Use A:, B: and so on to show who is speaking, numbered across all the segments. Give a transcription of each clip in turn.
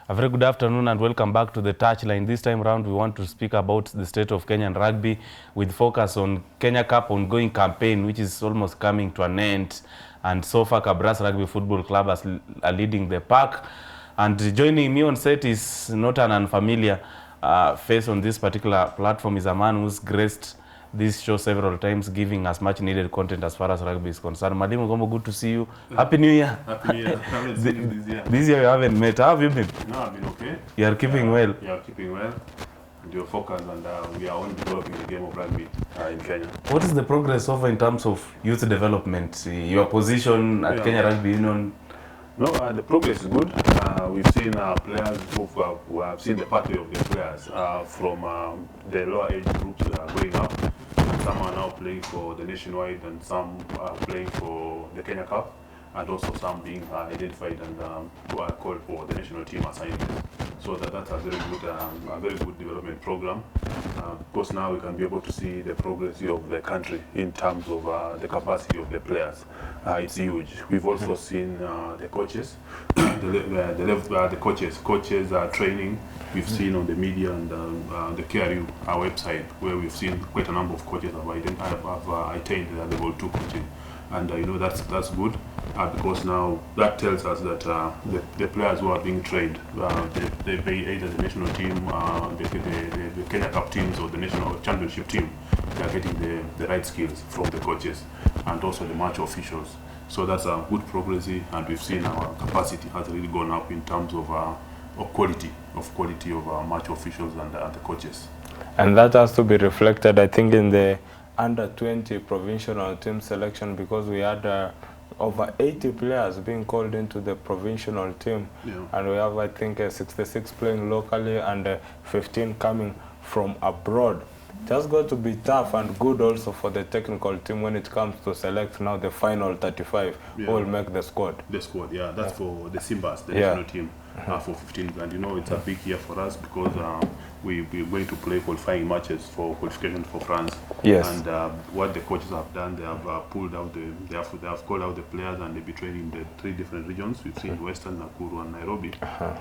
A: A very good afternoon and welcome back to the Touchline. This time around we want to speak about the state of Kenyan rugby with focus on Kenya Cup ongoing campaign, which is almost coming to an end. And so far Kabras Rugby Football Club are leading the pack. And joining me on set is not an unfamiliar face on this particular platform, is a man who's graced this show several times, giving us much needed content as far as rugby is concerned. Mwalimu, Kombo, good to see you. Happy New Year.
B: Happy New Year. I haven't seen you this year.
A: This year you haven't met. How have you been?
B: No, I've been okay.
A: You are keeping well.
B: Yeah, keeping well. And you're focused, and we are on developing the game of rugby in Kenya.
A: What is the progress over in terms of youth development? Your position at Kenya Rugby Union?
B: No, the progress is good. We've seen players move up. We have seen the pathway of the players from the lower age groups going up. Some are now playing for the nationwide, and some are playing for the Kenya Cup, and also some being identified and called for the national team assignment. So that's a very good development program. Because now we can be able to see the progress of the country in terms of the capacity of the players. It's huge. We've also seen the coaches, the coaches are training. We've seen on the media and the KRU, our website, where we've seen quite a number of coaches have attained the level 2 coaching. And that's good because now that tells us that the players who are being trained, they pay either the national team, the Kenya Cup teams, or the national championship team. They are getting the right skills from the coaches and also the match officials. So that's a good progress, and we've seen our capacity has really gone up in terms of quality of match officials and the coaches.
C: And that has to be reflected, I think, in the under 20 provincial team selection, because we had over 80 players being called into the provincial team, and we have, I think, 66 playing locally and 15 coming from abroad. Just got to be tough and good also for the technical team when it comes to select now the final 35 who will make the squad.
B: The squad, that's for the Simbas, the national team, for 15. And it's a big year for us because we're going to play qualifying matches for qualification for France.
C: Yes.
B: And what the coaches have done, they have pulled out they have called out the players, and they'll be training in the 3 different regions. We've seen Western, Nakuru, and Nairobi.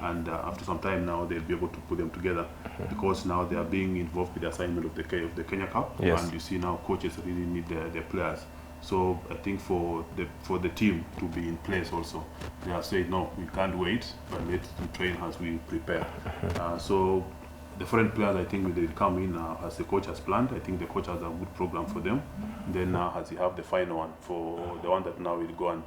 B: And after some time now, they'll be able to put them together because now they are being involved with the assignment of the Kenya Cup.
C: Yes.
B: And you see now coaches really need the players. So I think for the team to be in place also, they have said no, we can't wait, but let's train as we prepare. So the foreign players, I think, they come in as the coach has planned. I think the coach has a good program for them. Then as you have the final one for the one that now will go and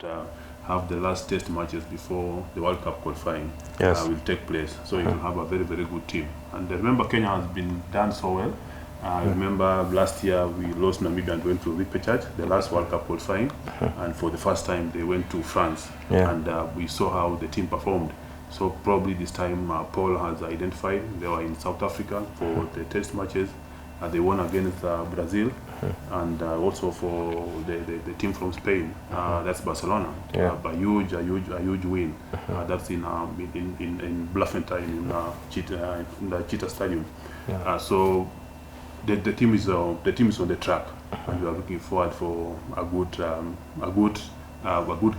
B: have the last test matches before the World Cup qualifying will take place. So you will have a very, very good team. And remember, Kenya has been done so well. I remember last year we lost Namibia and went to repechage, the last World Cup qualifying, and for the first time they went to France, and we saw how the team performed. So probably this time Paul has identified they were in South Africa for the test matches. They won against Brazil, and also for the team from Spain, that's Barcelona, a huge win. That's in Bluffenstein in the Cheetah Stadium. So the team is on the track, and we are looking forward for a good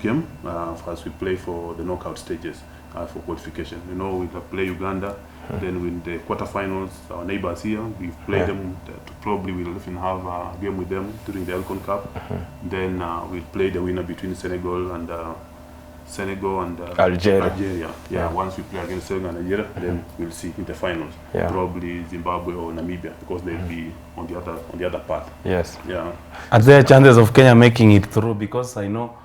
B: game as we play for the knockout stages for qualification. We play Uganda, then with the quarterfinals, our neighbors here, we've played them. Probably we'll even have a game with them during the Elcon Cup. Then we'll play the winner between Senegal and Algeria. Once we play against Senegal and Algeria, then we'll see in the finals. Probably Zimbabwe or Namibia, because they'll be on the other path.
C: Yes.
A: Are there chances of Kenya making it through? Because I know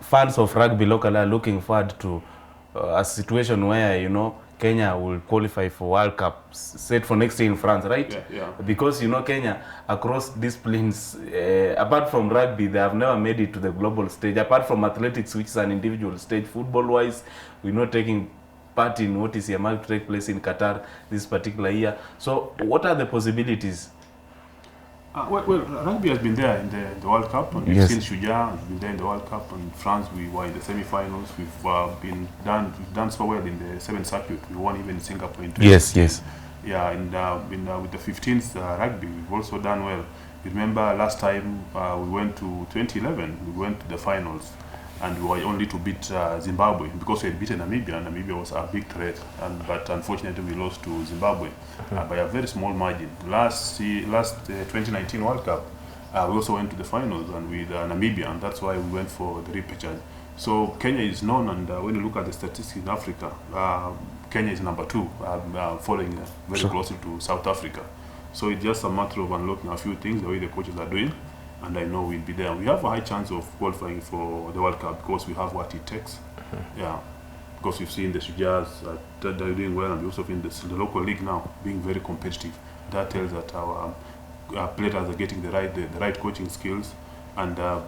A: fans of rugby locally are looking forward to a situation where Kenya will qualify for World Cup set for next year in France, right? Because Kenya across disciplines, apart from rugby, they have never made it to the global stage. Apart from athletics, which is an individual stage, football-wise, we're not taking part in what is about to take place in Qatar this particular year. So, what are the possibilities?
B: Well, rugby has been there in the World Cup, and we've seen Shuja has been there in the World Cup. And France, we were in the semi-finals. We've done so well in the 7th circuit. We won even in Singapore in 2016.
A: Yes.
B: Yeah, and with the 15th rugby, we've also done well. You remember last time we went to 2011, we went to the finals. and we were only to beat Zimbabwe because we had beaten Namibia, and Namibia was a big threat. But unfortunately, we lost to Zimbabwe by a very small margin. Last 2019 World Cup, we also went to the finals and with Namibia, and that's why we went for the repechage. So Kenya is known, and when you look at the statistics in Africa, Kenya is number 2, following very closely to South Africa. So it's just a matter of unlocking a few things, the way the coaches are doing, and I know we'll be there. We have a high chance of qualifying for the World Cup because we have what it takes. Yeah, because we've seen the Shujas they're doing well, and we also seen the local league now being very competitive. That tells that our players are getting the right coaching skills, and the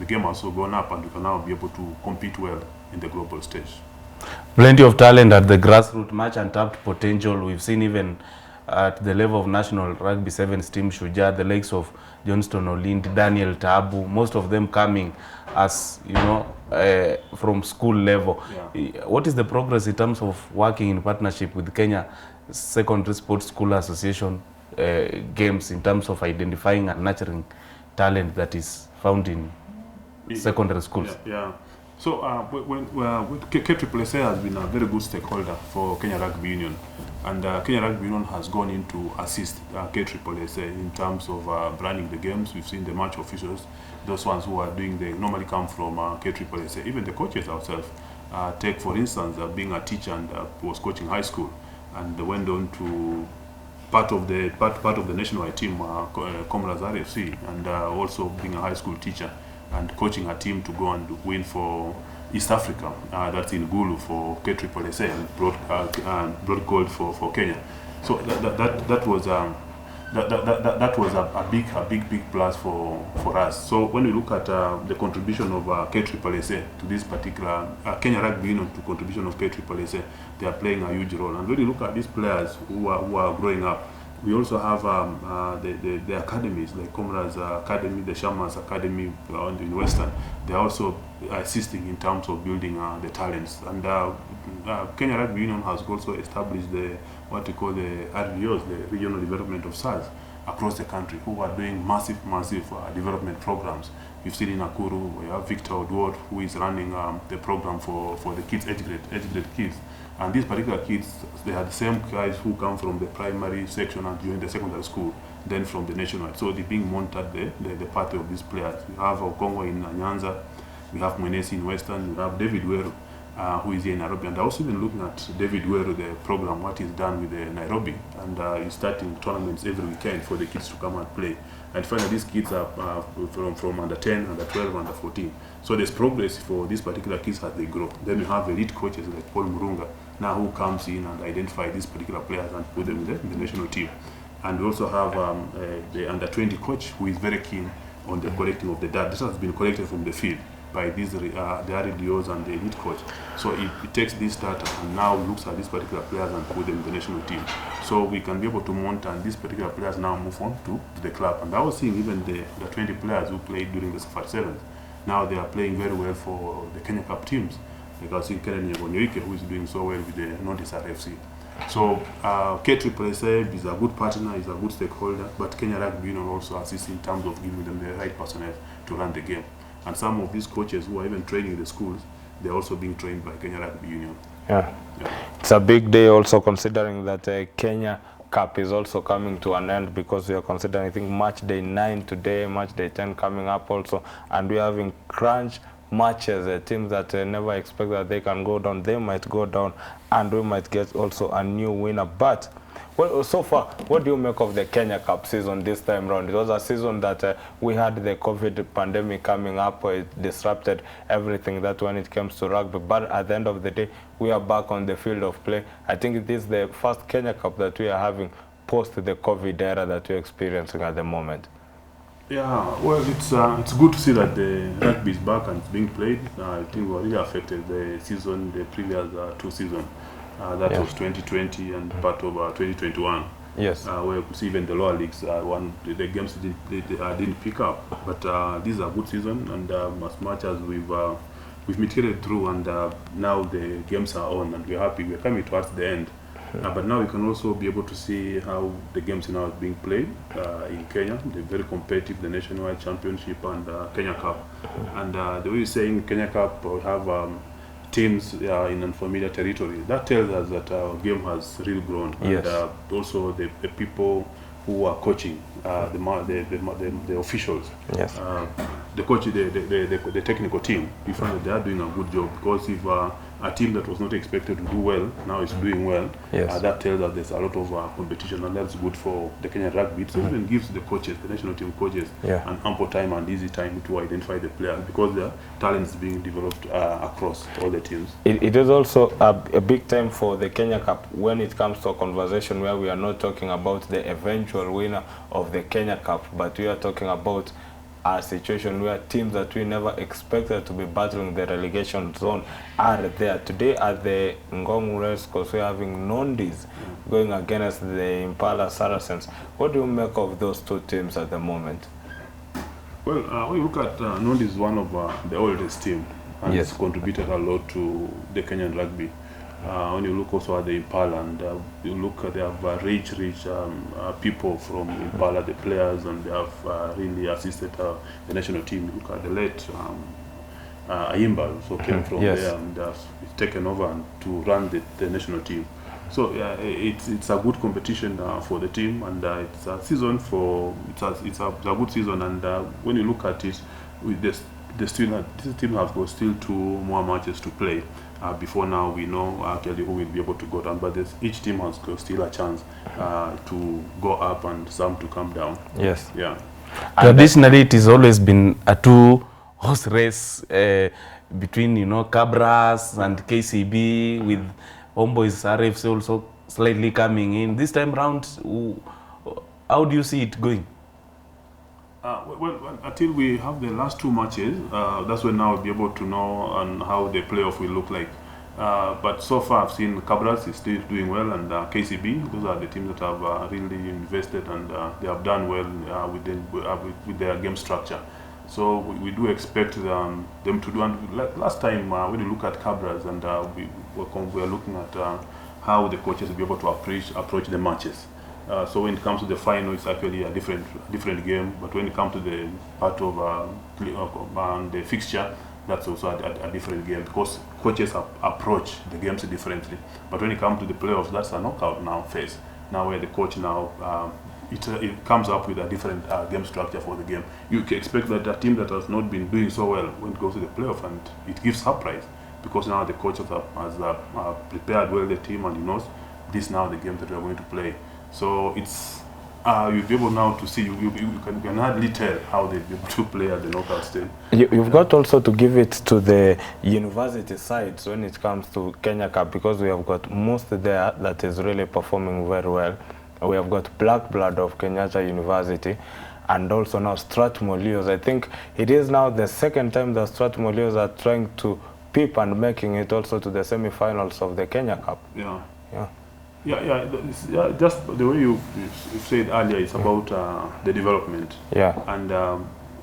B: game also gone up, and we can now be able to compete well in the global stage.
A: Plenty of talent at the grassroots, much untapped potential. We've seen even at the level of national rugby sevens team, Shuja, the likes of Johnston Olind, Daniel Tabu, most of them coming as, you know, from school level. Yeah. What is the progress in terms of working in partnership with Kenya Secondary Sports School Association games in terms of identifying and nurturing talent that is found in secondary schools?
B: Yeah. So KSSA has been a very good stakeholder for Kenya Rugby Union, and Kenya Rugby Union has gone in to assist KSSA in terms of branding the games. We've seen the match officials, those ones who are doing, they normally come from KSSA. Even the coaches ourselves. Take for instance, being a teacher and was coaching high school, and went on to part of the nationwide team, Kombo FC, and also being a high school teacher and coaching a team to go and win for East Africa. That's in Gulu for KSSA, and brought gold for Kenya. So that was a big plus for us. So when we look at the contribution of KSSA to this particular Kenya Rugby Union, to contribution of KSSA, they are playing a huge role. And when you look at these players who are growing up, we also have the academies, like Comrades Academy, the Shamans Academy in Western. They are also assisting in terms of building the talents. And Kenya Rugby Union has also established what we call the RDOs, the Regional Development of SARS, across the country, who are doing massive development programs. You've seen in Nakuru, we have Victor Odward, who is running the program for the kids, age grade kids. And these particular kids, they are the same guys who come from the primary section and join the secondary school, then from the nationwide. So they're being monitored the pathway of these players. We have Kongo in Nyanza, we have Mwenesi in Western, we have David Weru, who is here in Nairobi. And I also been looking at David Weru, the program, what is done with the Nairobi. And he's starting tournaments every weekend for the kids to come and play. And finally, these kids are from under 10, under 12, under 14. So there's progress for these particular kids as they grow. Then we have elite coaches like Paul Murunga, now who comes in and identify these particular players and put them in the national team. And we also have the under 20 coach who is very keen on the collecting of the data. This has been collected from the field by these the RDOs and the elite coach. So it takes this data and now looks at these particular players and put them in the national team. So we can be able to monitor, and these particular players now move on to the club. And I was seeing even the 20 players who played during the Safari Sevens. Now they are playing very well for the Kenya Cup teams. Like I was seeing Karen Nyabonyoike, who is doing so well with the Northeast RFC. So KSSA is a good partner, is a good stakeholder, but Kenya Rugby Union also assists in terms of giving them the right personnel to run the game. And some of these coaches who are even training in the schools, they're also being trained by Kenya Rugby Union.
C: Yeah. It's a big day also, considering that Kenya Cup is also coming to an end, because we are considering, I think, match day 9 today, match day 10 coming up also, and we are having crunch matches, teams that never expect that they can go down, they might go down, and we might get also a new winner. But well, so far, what do you make of the Kenya Cup season this time round? It was a season that we had the COVID pandemic coming up, it disrupted everything that when it comes to rugby, but at the end of the day, we are back on the field of play. I think this is the first Kenya Cup that we are having post the COVID era that we're experiencing at the moment.
B: Yeah, well, it's good to see that the rugby is back and it's being played. I think we were really affected the season, the previous 2 seasons. That was 2020 and part of 2021.
C: Yes.
B: Where you could see even the lower leagues, the games didn't pick up. But these are good season, and as much as we've mitigated through, and now the games are on, and we're happy. We're coming towards the end. But now we can also be able to see how the games now are being played in Kenya. They're very competitive, the Nationwide Championship and Kenya Cup. And the way you're saying Kenya Cup, we have teams in unfamiliar territory. That tells us that our game has really grown.
C: Yes.
B: And also the people who are coaching, the officials,
C: Yes.
B: the coach, the technical team, we find that they are doing a good job, because if a team that was not expected to do well now is doing well,
C: Yes.
B: that tells us there's a lot of competition, and that's good for the Kenyan rugby. So it even gives the coaches, the national team coaches, an ample time and easy time to identify the players, because their talent is being developed across all the teams.
C: It is also a big time for the Kenya Cup when it comes to a conversation where we are not talking about the eventual winner of the Kenya Cup, but we are talking about a situation where teams that we never expected to be battling the relegation zone are there. Today at the Ngong Race Course, we're having Nondis going against the Impala Saracens. What do you make of those two teams at the moment?
B: Well, when you look at Nondis is one of the oldest team, and
C: Yes.
B: it's contributed a lot to the Kenyan rugby. When you look also at the Impala, and you look at, they have rich people from Impala, the players, and they have really assisted the national team. You look at the late Ayimba, also came from
C: Yes.
B: there, and he's taken over and to run the national team. So it's a good competition for the team, and it's a season for it's a good season. And when you look at it, with this team have got still 2 more matches to play. Before now, we know actually who will be able to go down, but each team has got still a chance to go up and some to come down.
C: Yes.
B: Yeah.
A: Traditionally, it has always been a 2-horse race between, Cabras and KCB, with Homeboys RFC also slightly coming in. This time round, how do you see it going?
B: Well, until we have the last 2 matches, that's when now we'll be able to know on how the playoff will look like. But so far, I've seen Cabras is still doing well, and KCB. Those are the teams that have really invested, and they have done well with their game structure. So we do expect them to do. And last time, when you look at Cabras, and we are looking at how the coaches will be able to approach the matches. So when it comes to the final, it's actually a different game. But when it comes to the part of the fixture, that's also a different game, because coaches approach the games differently. But when it comes to the playoffs, that's a knockout now phase. Now where the coach now it comes up with a different game structure for the game. You can expect that a team that has not been doing so well when it goes to the playoff, and it gives surprise, because now the coach has prepared well the team, and he knows this now the game that we are going to play. So it's you'll be able now to see, you can hardly tell how they'll be able to play at the knockout stage.
C: You've got also to give it to the university sides when it comes to Kenya Cup, because we have got most there that is really performing very well. We have got Black Blood of Kenyatta University, and also now Strathmore Leos. I think it is now the second time that Strathmore Leos are trying to peep and making it also to the semi-finals of the Kenya Cup.
B: Yeah, just the way you said earlier, it's about the development.
C: Yeah.
B: And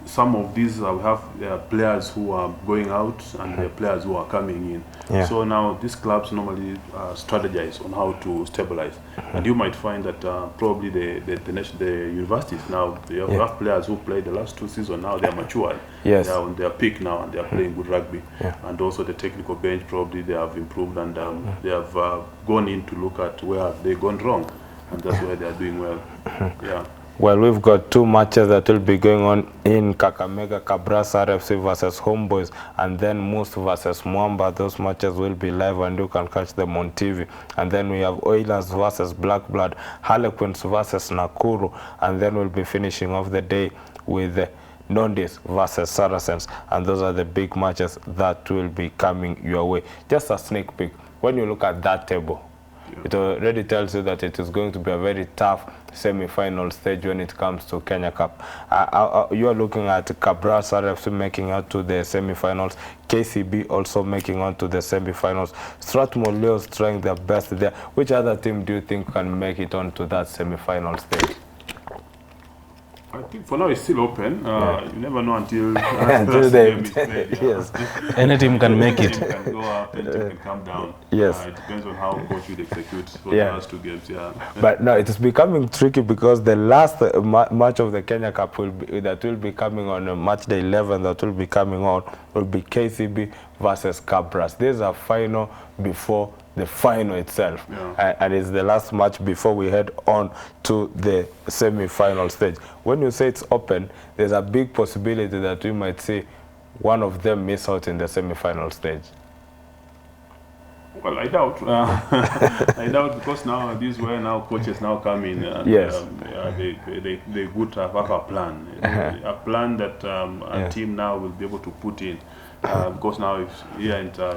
B: some of these we have players who are going out, and the players who are coming in.
C: Yeah.
B: So now these clubs normally strategize on how to stabilize. And you might find that probably the universities now, they have players who played the last 2 seasons, now they are matured.
C: Yes.
B: They are on their peak now, and they are playing good rugby.
C: Yeah.
B: And also the technical bench, probably they have improved, and they have gone in to look at where have they gone wrong, and that's why they are doing well. Yeah.
C: Well, we've got 2 matches that will be going on in Kakamega, Cabras RFC versus Homeboys, and then Moose versus Mwamba. Those matches will be live, and you can catch them on TV. And then we have Oilers versus Black Blood, Harlequins versus Nakuru, and then we'll be finishing off the day with Nondis versus Saracens. And those are the big matches that will be coming your way. Just a sneak peek. When you look at that table, it already tells you that it is going to be a very tough semi-final stage when it comes to Kenya Cup. You are looking at Cabras RFC making out to the semi-finals, KCB also making out to the semi-finals, Strathmore Leos trying their best there. Which other team do you think can make it on to that semi-final stage?
B: I think for now it's still open. You never know until
C: Until
B: the
C: they-
B: game is played.
C: yes.
A: Any team can make
B: Team
A: it.
B: can go up and team can come down.
C: Yes.
B: It depends on how coach will execute for
C: Yeah.
B: the last 2 games. Yeah.
C: But no, it is becoming tricky because the last match of the Kenya Cup that will be coming on match day 11 that will be coming on will be KCB versus Cabras. This is a final before the final itself, and it's the last match before we head on to the semi-final stage. When you say it's open, there's a big possibility that we might see one of them miss out in the semi-final stage.
B: Well, I doubt. I doubt because now these where now coaches now come in and
C: Yes.
B: they would have a plan, a plan that a team now will be able to put in. Because now it's you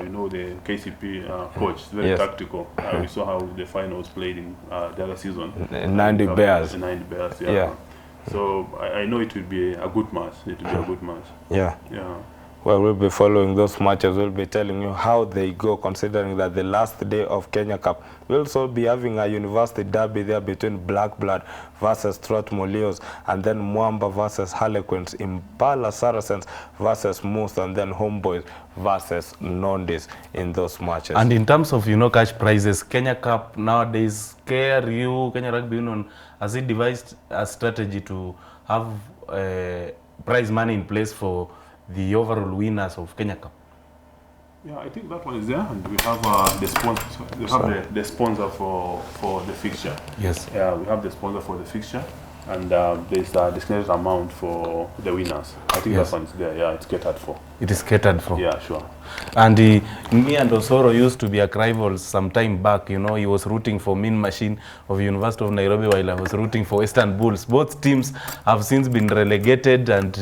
B: know the KCP coach is very tactical. We saw how the finals played in the other season.
C: 90 Bears.
B: 90 Bears.
C: Yeah.
B: So I know it will be a good match. It will be a good match.
C: Yeah.
B: Yeah.
C: Well, we'll be following those matches. We'll be telling you how they go, considering that the last day of Kenya Cup, we'll also be having a university derby there between Black Blood versus Strathmore Leos, and then Mwamba versus Harlequins, Impala Saracens versus Moose, and then Homeboys versus Nondis in those matches.
A: And in terms of, you know, cash prizes, Kenya Cup nowadays, KRU, Kenya Rugby Union, has it devised a strategy to have prize money in place for the overall winners of Kenya Cup?
B: Yeah, I think that one is there, and we have the sponsor. We have the sponsor for the fixture.
A: Yes.
B: Yeah, we have the sponsor for the fixture, and there's a designated amount for the winners. I think that one is there. Yeah, it's catered for.
A: It is catered for.
B: Yeah, sure.
A: And me and Osoro used to be a rivals some time back. You know, he was rooting for Mean Machine of University of Nairobi while I was rooting for Western Bulls. Both teams have since been relegated, and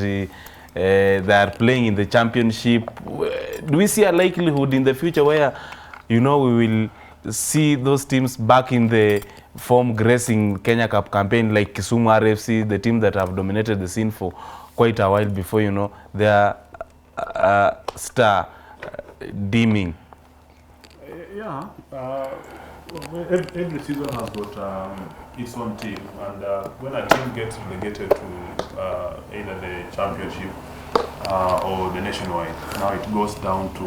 A: they are playing in the championship. Do we see a likelihood in the future where, you know, we will see those teams back in the form gracing Kenya Cup campaign, like Kisumu RFC, the team that have dominated the scene for quite a while before, you know, their star dimming?
B: Yeah. Every season has got its own team, and when a team gets relegated to either the championship or the nationwide, now it goes down to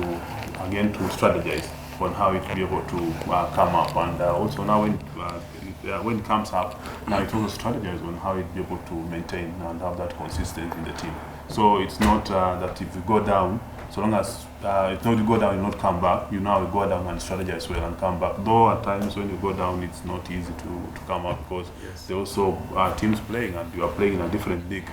B: again to strategize on how it will be able to come up, and also now when it comes up, now it also strategize on how it will be able to maintain and have that consistency in the team. So it's not that if you go down, so long as it's not you go down and not come back, you now go down and strategize well and come back. Though at times when you go down, it's not easy to come up because there also are teams playing, and you are playing in a different league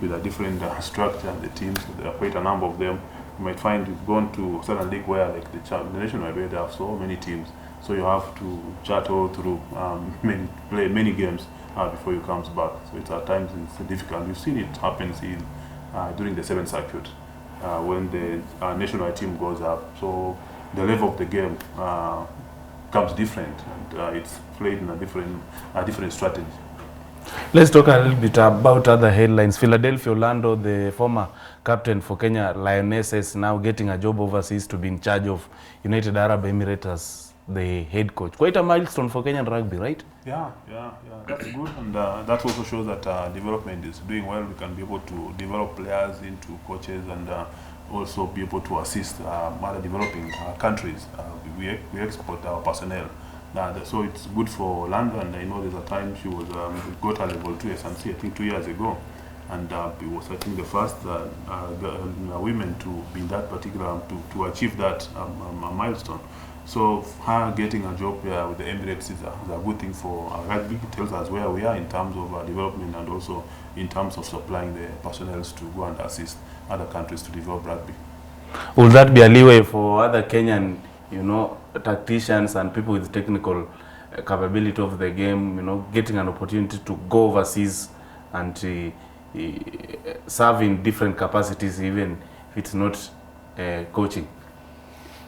B: with a different structure. And the teams, there are quite a number of them. You might find you've gone to a certain league where, like the nationwide, where there are so many teams, so you have to chattle through play many games before you comes back. So it's at times it's difficult. We've seen it happens in during the 7th circuit when the nationwide team goes up. So the level of the game comes different, and it's played in a different strategy.
A: Let's talk a little bit about other headlines. Philadelphia Orlando, the former captain for Kenya Lionesses, now getting a job overseas to be in charge of United Arab Emirates as the head coach. Quite a milestone for Kenyan rugby, right?
B: Yeah, that's good, and that also shows that development is doing well. We can be able to develop players into coaches, and also be able to assist other developing countries. We export our personnel. So it's good for Orlando, and I know there's a time she was got a level 2 SNC, I think 2 years ago, and it was, I think, the first women to be in that particular to achieve that milestone. So her getting a job with the Emirates is a good thing for rugby. It tells us where we are in terms of development, and also in terms of supplying the personnel to go and assist other countries to develop rugby.
A: Will that be a leeway for other Kenyan, you know, tacticians and people with technical capability of the game, you know, getting an opportunity to go overseas and serve in different capacities, even if it's not coaching?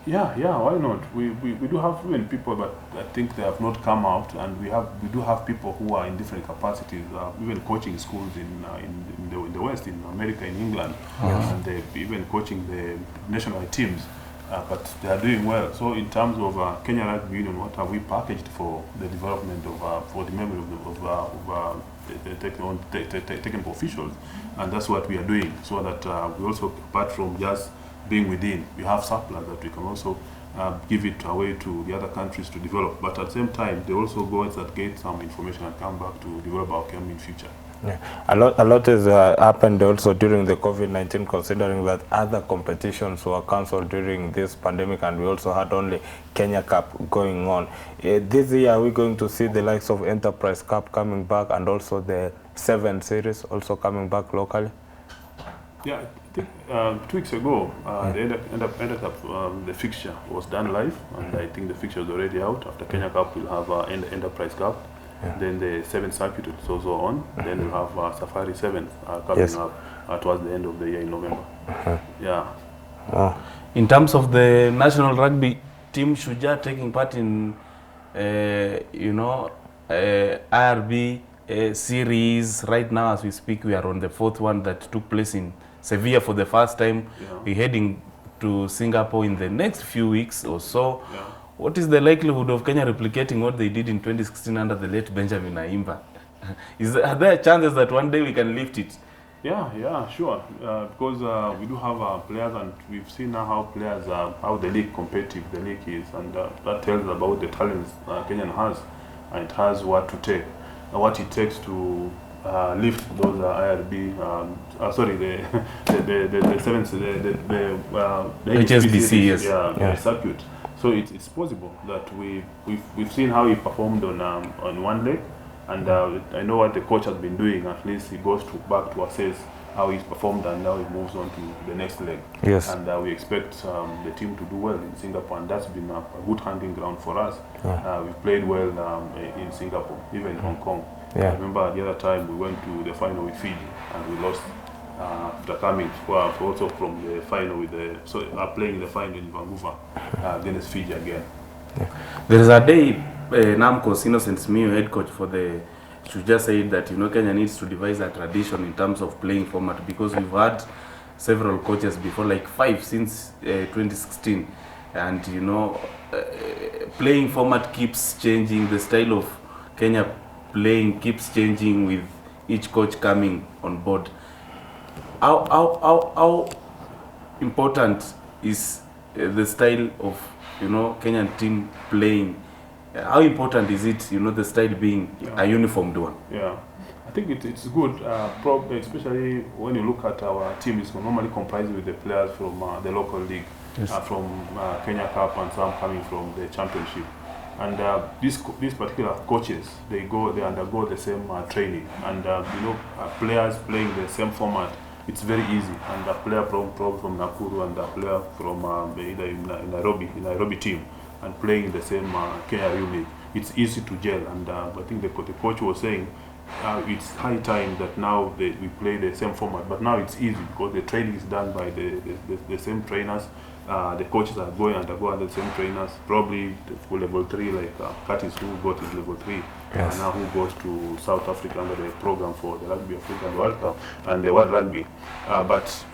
B: Yeah, why not? We do have even people, but I think they have not come out, and we do have people who are in different capacities, even coaching schools in the West, in America, in England, and they even coaching the national teams, but they are doing well. So in terms of Kenya Rugby Union, what have we packaged for the development of for the memory of technical officials, and that's what we are doing. So that we also, apart from just being within, we have surplus that we can also give it away to the other countries to develop. But at the same time, they also go and get some information and come back to develop our game in future.
C: Yeah. A lot has happened also during the COVID-19, considering that other competitions were cancelled during this pandemic, and we also had only Kenya Cup going on. This year, are we going to see the likes of Enterprise Cup coming back, and also the 7 series also coming back locally?
B: Yeah, I think 2 weeks ago, the the fixture was done live, and I think the fixture is already out. After Kenya Cup, we'll have Enterprise Cup. Yeah. Then the 7th circuit is also on. Then we'll have Safari 7 coming up towards the end of the year in November. Yeah.
A: In terms of the national rugby team, Shuja taking part in, IRB series. Right now, as we speak, we are on the 4th one that took place in Sevilla for the first time. Yeah. We're heading to Singapore in the next few weeks or so. Yeah. What is the likelihood of Kenya replicating what they did in 2016 under the late Benjamin Aimba? Are there chances that one day we can lift it?
B: Yeah, sure. Because we do have players, and we've seen now how players, how the league competitive the league is, and that tells about the talents Kenyan has, and it has what it takes to lift those IRB. Sorry, the
A: HSBC, yes.
B: The circuit. So it's possible that we've seen how he performed on one leg, and I know what the coach has been doing. At least he goes back to assess how he's performed, and now he moves on to the next leg.
C: Yes.
B: And we expect the team to do well in Singapore, and that's been a good hunting ground for us. Yeah. We played well in Singapore, even in Hong Kong. Yeah. I remember the other time we went to the final with Fiji, and we lost. After coming also from the final with playing the final in Vancouver against Fiji again.
A: Yeah. There is a day Namco's Innocent Smio, head coach for the Shuja, said that Kenya needs to devise a tradition in terms of playing format, because we've had several coaches before, like 5 since 2016, and playing format keeps changing. The style of Kenya playing keeps changing with each coach coming on board. How important is the style of Kenyan team playing? How important is it the style being a uniformed one?
B: Yeah, I think it's good, especially when you look at our team. It's normally comprised with the players from the local league, yes. From Kenya Cup, and some coming from the championship. And these particular coaches, they undergo the same training, and players playing the same format. It's very easy, and a player from Nakuru and a player from either Nairobi team, and playing in the same Kenya League, it's easy to gel. And I think the coach was saying it's high time that now we play the same format, but now it's easy because the training is done by the same trainers. The coaches are undergo under the same trainers, probably for level 3, like Curtis, who got his level 3, yes. And now who goes to South Africa under the program for the Rugby African World Cup and the World Rugby. But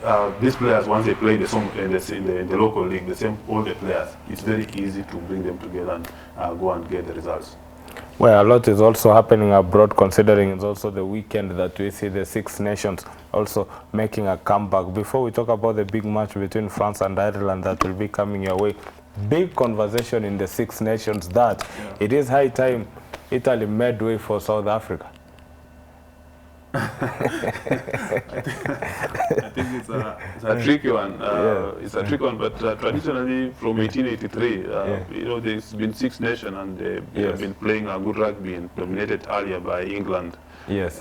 B: these players, once they play in the local league, all the players, it's very easy to bring them together and go and get the results.
C: Well, a lot is also happening abroad, considering it's also the weekend that we see the 6 nations also making a comeback. Before we talk about the big match between France and Ireland that will be coming your way, big conversation in the 6 nations that it is high time Italy made way for South Africa.
B: I think it's a tricky one. It's a tricky one, but traditionally from 1883, there's been 6 nations, and they have been playing a good rugby, and dominated earlier by England.
C: Yes.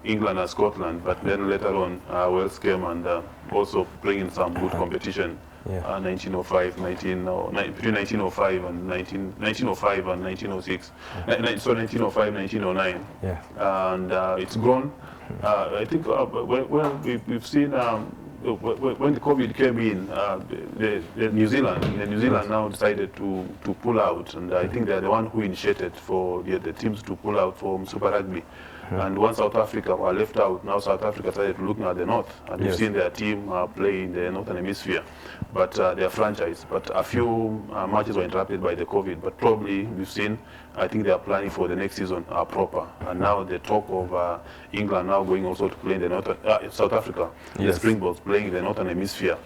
B: England and Scotland, but then later on Wales came and also bringing some good competition. 1905, between 1905 and 1906. So 1905, 1909. Yeah. And it's grown. I think we've seen when the COVID came in, the New Zealand now decided to pull out, and I think they're the one who initiated for the teams to pull out from Super Rugby. And once South Africa were left out, now South Africa started looking at the North, and you've seen their team play in the Northern Hemisphere, but their franchise. But a few matches were interrupted by the COVID, but probably we've seen, I think they are planning for the next season proper. And now the talk of England now going also to play in the Northern, South Africa, the Springboks playing in the Northern Hemisphere.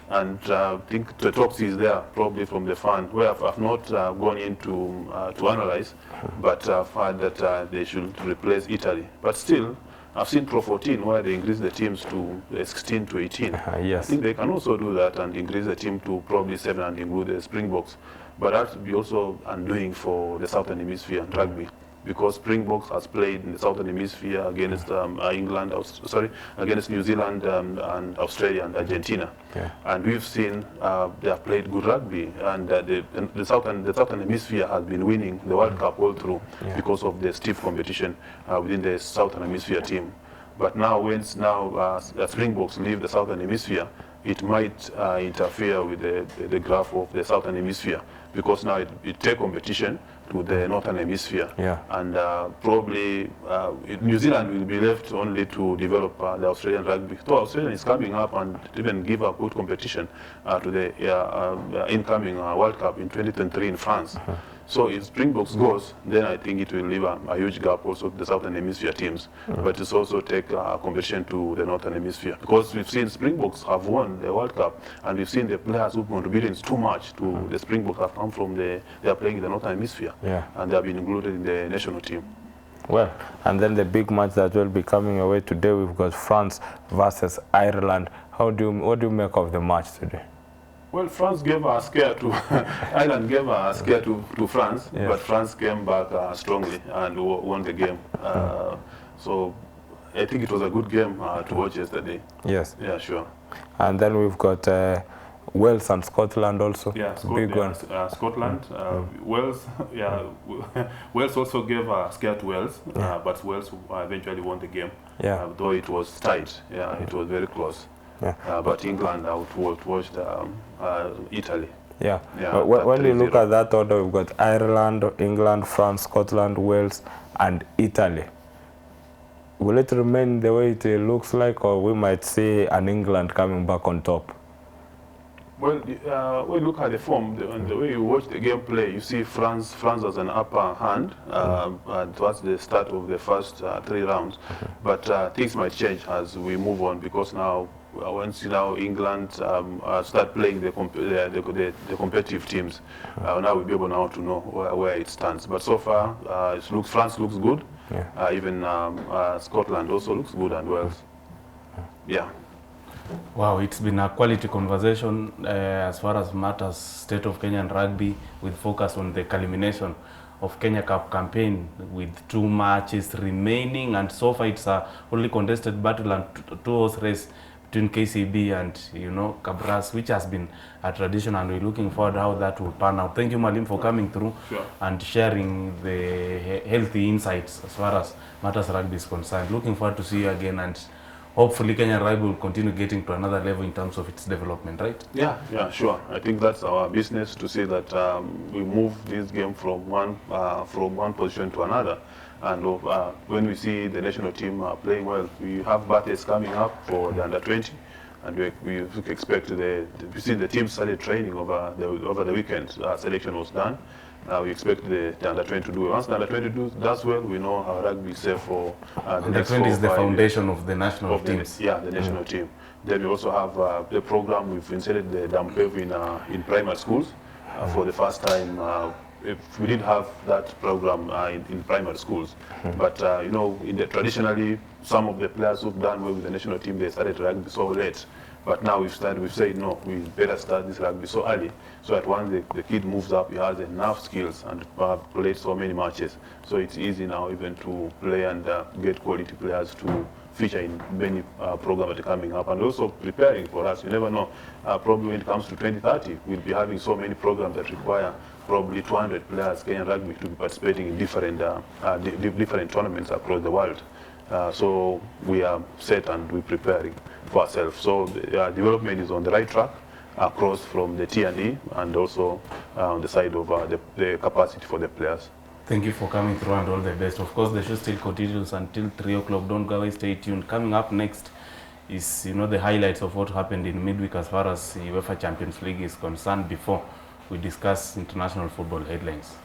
B: And I think the talks is there probably from the fan, where I've not gone into to analyze, but I've heard that they should replace Italy. But still, I've seen Pro 14 where they increase the teams to 16 to 18. I think they can also do that and increase the team to probably 7 and include the Springboks. But that would be also undoing for the Southern Hemisphere and rugby, because Springboks has played in the Southern Hemisphere against England, against New Zealand and Australia and Argentina. And we've seen they have played good rugby, and the Southern Hemisphere has been winning the World Cup all through because of the stiff competition within the Southern Hemisphere team. But now, once the Springboks leave the Southern Hemisphere, it might interfere with the graph of the Southern Hemisphere, because now it takes competition to the Northern Hemisphere. And probably New Zealand will be left only to develop the Australian rugby. So Australia is coming up and even give a good competition to the incoming World Cup in 2023 in France. So if Springboks goes, then I think it will leave a huge gap also to the Southern Hemisphere teams. But it's also take competition to the Northern Hemisphere. Because we've seen Springboks have won the World Cup, and we've seen the players who've contributed too much to the Springboks have come from they are playing in the Northern Hemisphere. And they have been included in the national team.
C: Well, and then the big match that will be coming away today, we've got France versus Ireland. What do you make of the match today?
B: Well, France gave a scare to Ireland gave a scare to France, but France came back strongly and won the game. So I think it was a good game to watch yesterday.
C: Yes.
B: Yeah, sure.
C: And then we've got Wales and Scotland also.
B: Yeah,
C: big one.
B: Scotland, Wales. Yeah, Wales also gave a scare to Wales, but Wales eventually won the game. Though it was tight. It was very close. But England outwatched Italy.
C: But when you look at that order, we've got Ireland, England, France, Scotland, Wales, and Italy. Will it remain the way it looks like, or we might see an England coming back on top?
B: Well, when you look at the form and the way you watch the game play, you see France has an upper hand towards the start of the first 3 rounds. But things might change as we move on, because now once England start playing the competitive teams, now we'll be able now to know where it stands. But so far, France looks good. Even Scotland also looks good, and Wales.
A: Wow, it's been a quality conversation as far as matters state of Kenyan rugby, with focus on the culmination of Kenya Cup campaign with 2 matches remaining, and so far it's a only contested battle and 2-horse race between KCB and Kabras, which has been a tradition, and we're looking forward how that will pan out. Thank you, Mwalimu, for coming through and sharing the healthy insights as far as matters rugby is concerned. Looking forward to see you again, and hopefully Kenyan rugby will continue getting to another level in terms of its development, right?
B: Yeah, sure. I think that's our business, to see that we move this game from one position to another. And when we see the national team playing well, we have birthdays coming up for the under-20, and we expect we see the team started training over the weekend. Selection was done. We expect the under-20 to do well. Once the under-20 does well, we know our rugby is safe for the next 4
A: Under-20
B: or
A: is the
B: 5
A: foundation
B: years
A: of the national teams.
B: the national team. Then we also have the program. We've inserted the Dampev in primary schools for the first time. If we didn't have that program in primary schools, but traditionally, some of the players who've done well with the national team, they started rugby so late. But now we've said no, we better start this rugby so early, so that once the kid moves up, he has enough skills and played so many matches. So it's easy now even to play and get quality players to feature in many programs that are coming up, and also preparing for us. You never know, probably when it comes to 2030, we'll be having so many programs that require probably 200 players, Kenyan rugby, to be participating in different tournaments across the world. So we are set and we're preparing for ourselves. So development is on the right track across from the T&E and also on the side of the capacity for the players.
A: Thank you for coming through and all the best. Of course, the show still continues until 3 o'clock. Don't go away, stay tuned. Coming up next is, the highlights of what happened in midweek as far as UEFA Champions League is concerned before we discuss international football headlines.